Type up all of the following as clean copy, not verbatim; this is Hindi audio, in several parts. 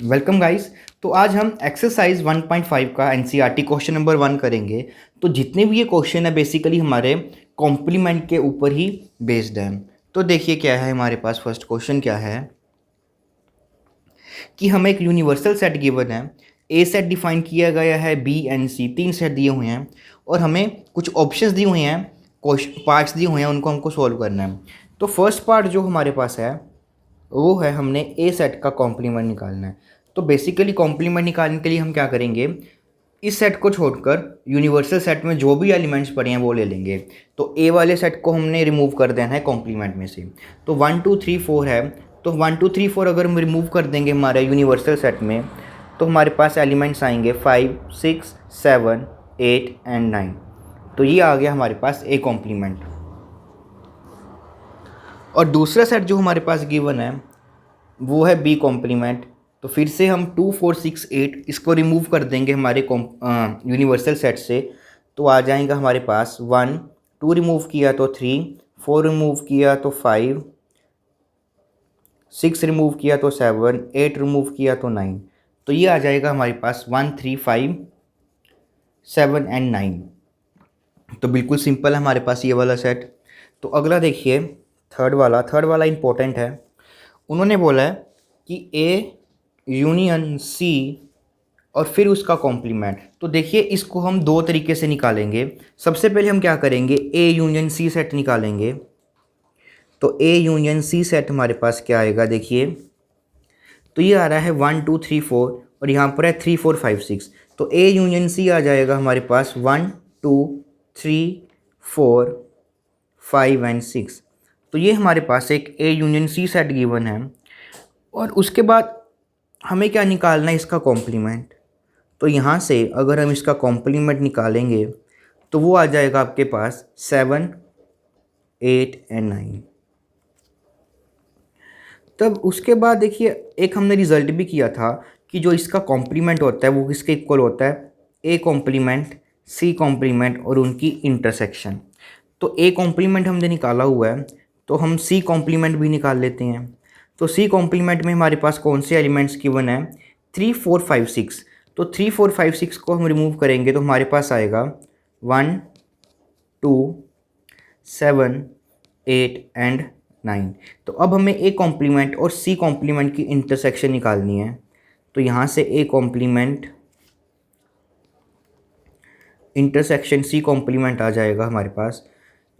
Welcome guys. तो आज हम एक्सरसाइज 1.5 का एनसीईआरटी क्वेश्चन नंबर 1 करेंगे। तो जितने भी ये क्वेश्चन है बेसिकली हमारे कॉम्प्लीमेंट के ऊपर ही बेस्ड हैं। तो देखिए क्या है हमारे पास। फर्स्ट क्वेश्चन क्या है कि हमें एक यूनिवर्सल सेट गिवन है। ए सेट डिफाइन किया गया है, बी एंड सी तीन सेट दिए हुए हैं और हमें कुछ ऑप्शंस दिए हुए हैं, क्वेश्चन पार्ट्स दिए हुए हैं, उनको हमको सॉल्व करना है। तो फर्स्ट पार्ट जो हमारे पास है वो है हमने ए सेट का कॉम्प्लीमेंट निकालना है। तो बेसिकली कॉम्प्लीमेंट निकालने के लिए हम क्या करेंगे, इस सेट को छोड़कर यूनिवर्सल सेट में जो भी एलिमेंट्स पड़े हैं वो ले लेंगे। तो ए वाले सेट को हमने रिमूव कर देना है कॉम्प्लीमेंट में से। तो 1 2 3 4 है, तो 1 2 3 4 अगर हम रिमूव कर देंगे हमारे यूनिवर्सल सेट में तो हमारे पास एलिमेंट्स आएंगे 5 6 7 8 एंड 9। तो ये आ गया हमारे पास ए कॉम्प्लीमेंट। और दूसरा सेट जो हमारे पास गिवन है वो है बी कॉम्प्लीमेंट। तो फिर से हम 2 4 6 8 इसको रिमूव कर देंगे हमारे यूनिवर्सल सेट से। तो आ जाएगा हमारे पास 1 2 रिमूव किया तो 3 4 रिमूव किया तो 5 6 रिमूव किया तो 7 8 रिमूव किया तो 9। तो ये आ जाएगा हमारे पास 1 3 5 7 एंड 9। तो बिल्कुल सिंपल है हमारे पास ये वाला सेट। तो अगला देखिए थर्ड वाला इंपॉर्टेंट है। उन्होंने बोला है कि ए यूनियन सी और फिर उसका कॉम्प्लीमेंट। तो देखिए इसको हम दो तरीके से निकालेंगे। सबसे पहले हम क्या करेंगे, ए यूनियन सी सेट निकालेंगे। तो ए यूनियन सी सेट हमारे पास क्या आएगा, देखिए तो ये आ रहा है 1 2 3 4 और यहाँ पर है 3 4 5 6। तो ए यूनियन सी आ जाएगा हमारे पास 1 2 3 4 5 एंड 6। तो ये हमारे पास एक A union C set given है। और उसके बाद हमें क्या निकालना है, इसका कॉम्प्लीमेंट। तो यहाँ से अगर हम इसका कॉम्प्लीमेंट निकालेंगे तो वो आ जाएगा आपके पास 7 8 एंड 9। तब उसके बाद देखिए एक हमने रिजल्ट भी किया था कि जो इसका कॉम्प्लीमेंट होता है वो किसके इक्वल होता है, ए कॉम्प्लीमेंट सी कॉम्प्लीमेंट और उनकी इंटरसेक्शन। तो ए कॉम्प्लीमेंट हमने निकाला हुआ है तो हम सी कॉम्प्लीमेंट भी निकाल लेते हैं। तो सी कॉम्प्लीमेंट में हमारे पास कौन से एलिमेंट्स गिवन है, 3 4 5 6। तो 3 4 5 6 को हम रिमूव करेंगे तो हमारे पास आएगा 1 2 7 8 एंड 9। तो अब हमें ए कॉम्प्लीमेंट और सी कॉम्प्लीमेंट की इंटरसेक्शन निकालनी है। तो यहाँ से A complement intersection C complement आ जाएगा हमारे पास।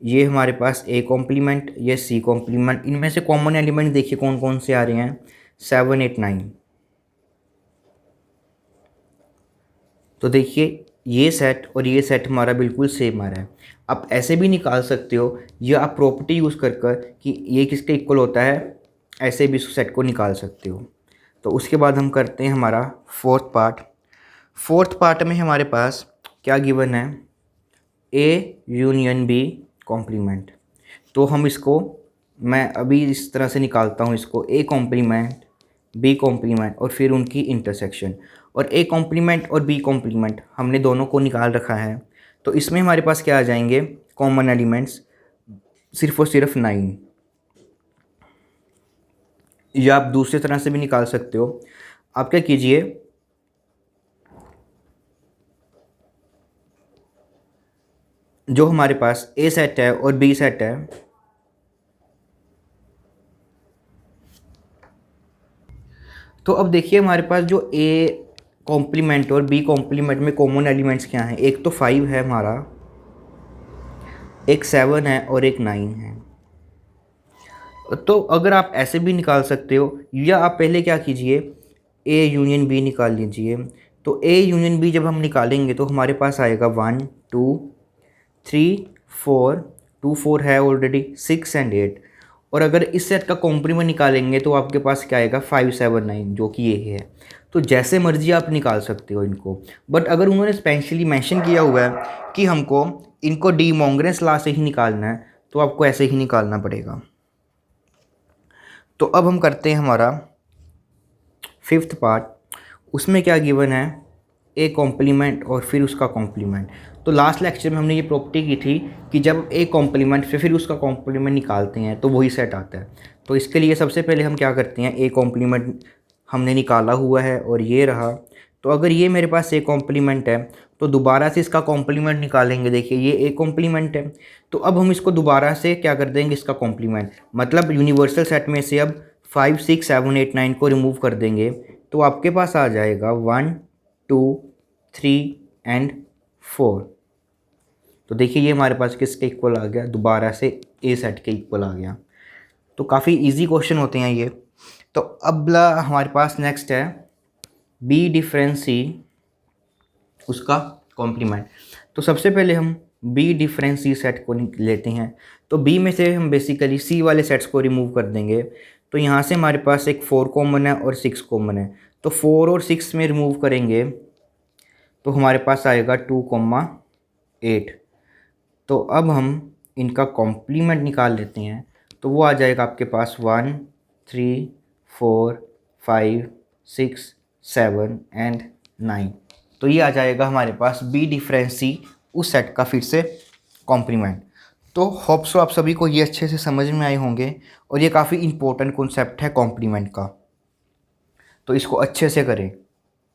ये हमारे पास ए कॉम्प्लीमेंट, ये सी कॉम्प्लीमेंट। इनमें से कॉमन एलिमेंट देखिए कौन कौन से आ रहे हैं, 7 8 9। तो देखिए ये सेट और ये सेट हमारा बिल्कुल सेम आ रहा है। आप ऐसे भी निकाल सकते हो या आप प्रॉपर्टी यूज़ कर कर कि ये किसके इक्वल होता है, ऐसे भी इस सेट को निकाल सकते हो। तो उसके बाद हम करते हैं हमारा फोर्थ पार्ट में हमारे पास क्या गिवन है, ए यूनियन बी कॉम्प्लीमेंट। तो हम इसको मैं अभी इस तरह से निकालता हूँ इसको, ए कॉम्प्लीमेंट बी कॉम्प्लीमेंट और फिर उनकी इंटरसेक्शन। और ए कॉम्प्लीमेंट और बी कॉम्प्लीमेंट हमने दोनों को निकाल रखा है। तो इसमें हमारे पास क्या आ जाएंगे कॉमन एलिमेंट्स, सिर्फ और सिर्फ 9। या आप दूसरी तरह से भी निकाल सकते हो। आप क्या कीजिए, जो हमारे पास ए सेट है और बी सेट है, तो अब देखिए हमारे पास जो ए कॉम्प्लीमेंट और बी कॉम्प्लीमेंट में कॉमन एलिमेंट्स क्या हैं। एक तो 5 है हमारा, एक 7 है और एक 9 है। तो अगर आप ऐसे भी निकाल सकते हो या आप पहले क्या कीजिए, ए यूनियन बी निकाल लीजिए। तो ए यूनियन बी जब हम निकालेंगे तो हमारे पास आएगा 1 2 3 4 2 4 है ऑलरेडी, 6 एंड 8। और अगर इस सेट का कॉम्प्लीमेंट निकालेंगे तो आपके पास क्या आएगा 5 7 9, जो कि ये है। तो जैसे मर्जी आप निकाल सकते हो इनको। बट अगर उन्होंने स्पेशली मेंशन किया हुआ है कि हमको इनको डी मोंगरेंस लॉ से ही निकालना है तो आपको ऐसे ही निकालना पड़ेगा। तो अब हम करते हैं हमारा फिफ्थ पार्ट। उसमें क्या गिवन है, ए कॉम्प्लीमेंट और फिर उसका कॉम्प्लीमेंट। तो लास्ट लेक्चर में हमने ये प्रॉपर्टी की थी कि जब ए कॉम्प्लीमेंट फिर उसका कॉम्प्लीमेंट निकालते हैं तो वही सेट आता है। तो इसके लिए सबसे पहले हम क्या करते हैं, ए कॉम्प्लीमेंट हमने निकाला हुआ है और ये रहा। तो अगर ये मेरे पास ए कॉम्प्लीमेंट है तो दोबारा से इसका कॉम्प्लीमेंट निकालेंगे। देखिए ये ए कॉम्प्लीमेंट है, तो अब हम इसको दोबारा से क्या कर देंगे, इसका कॉम्प्लीमेंट, मतलब यूनिवर्सल सेट में से अब 5 6 7 8 9 को रिमूव कर देंगे तो आपके पास आ जाएगा 1 2 3 एंड 4। तो देखिए ये हमारे पास किसके इक्वल आ गया, दोबारा से ए सेट के इक्वल आ गया। तो काफ़ी इजी क्वेश्चन होते हैं ये। तो अब हमारे पास नेक्स्ट है बी डिफरेंस सी उसका कॉम्प्लीमेंट। तो सबसे पहले हम बी डिफरेंस सी सेट को लेते हैं। तो बी में से हम बेसिकली सी वाले सेट्स को रिमूव कर देंगे। तो यहाँ से हमारे पास एक 4 कॉमन है और 6 कॉमन है। तो 4 और 6 में रिमूव करेंगे तो हमारे पास आएगा 2,8। तो अब हम इनका कॉम्प्लीमेंट निकाल लेते हैं। तो वो आ जाएगा आपके पास 1 3 4 5 6 7 एंड 9। तो ये आ जाएगा हमारे पास बी डिफरेंस सी उस सेट का फिर से कॉम्प्लीमेंट। तो होप सो आप सभी को ये अच्छे से समझ में आए होंगे और ये काफ़ी इंपॉर्टेंट कॉन्सेप्ट है कॉम्प्लीमेंट का, तो इसको अच्छे से करें।